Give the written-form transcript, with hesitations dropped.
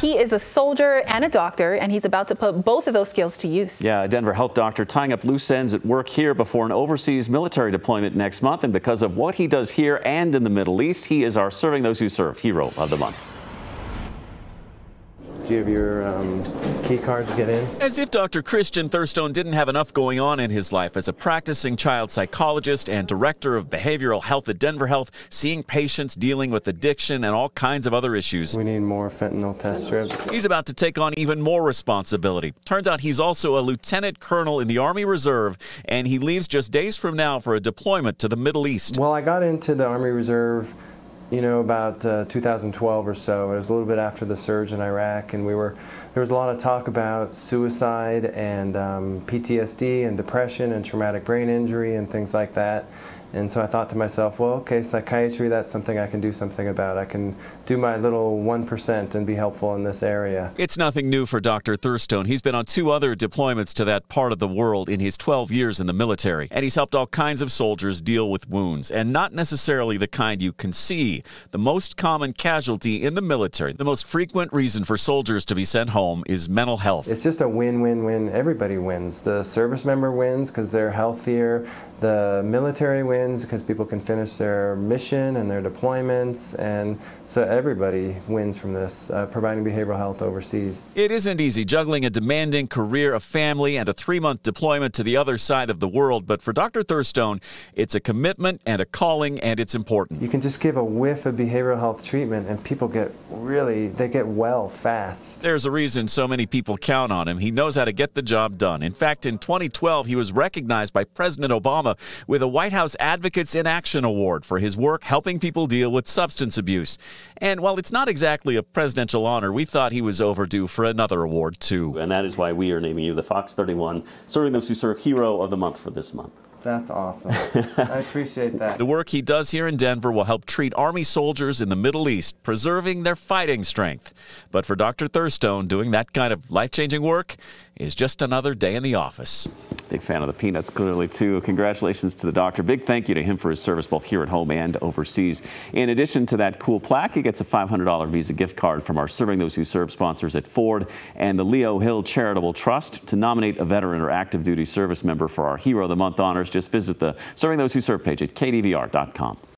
He is a soldier and a doctor, and he's about to put both of those skills to use. Yeah, a Denver health doctor tying up loose ends at work here before an overseas military deployment next month. And because of what he does here and in the Middle East, he is our Serving Those Who Serve Hero of the Month. Do you have your key card to get in? As if Dr. Christian Thurstone didn't have enough going on in his life as a practicing child psychologist and director of behavioral health at Denver Health, seeing patients dealing with addiction and all kinds of other issues. We need more fentanyl test strips. He's about to take on even more responsibility. Turns out he's also a lieutenant colonel in the Army Reserve, and he leaves just days from now for a deployment to the Middle East. Well, I got into the Army Reserve about 2012 or so. It was a little bit after the surge in Iraq, and there was a lot of talk about suicide and PTSD and depression and traumatic brain injury and things like that. And so I thought to myself, well, okay, psychiatry, that's something I can do something about. I can do my little 1% and be helpful in this area. It's nothing new for Dr. Thurstone. He's been on 2 other deployments to that part of the world in his 12 years in the military. And he's helped all kinds of soldiers deal with wounds, and not necessarily the kind you can see. The most common casualty in the military, the most frequent reason for soldiers to be sent home, is mental health. It's just a win-win-win. Everybody wins. The service member wins because they're healthier. The military wins because people can finish their mission and their deployments, and so everybody wins from this, providing behavioral health overseas. It isn't easy juggling a demanding career, a family, and a 3-month deployment to the other side of the world, but for Dr. Thurstone, it's a commitment and a calling, and it's important. You can just give a whiff of behavioral health treatment and people get well fast. There's a reason so many people count on him. He knows how to get the job done. In fact, in 2012, he was recognized by President Obama with a White House Advocates in Action Award for his work helping people deal with substance abuse. And while it's not exactly a presidential honor, we thought he was overdue for another award, too. And that is why we are naming you the Fox 31 Serving Those Who Serve Hero of the Month for this month. That's awesome. I appreciate that. The work he does here in Denver will help treat Army soldiers in the Middle East, preserving their fighting strength. But for Dr. Thurstone, doing that kind of life-changing work is just another day in the office. Big fan of the Peanuts, clearly, too. Congratulations to the doctor. Big thank you to him for his service both here at home and overseas. In addition to that cool plaque, he gets a $500 Visa gift card from our Serving Those Who Serve sponsors at Ford and the Leo Hill Charitable Trust. To nominate a veteran or active duty service member for our Hero of the Month honors, just visit the Serving Those Who Serve page at KDVR.com.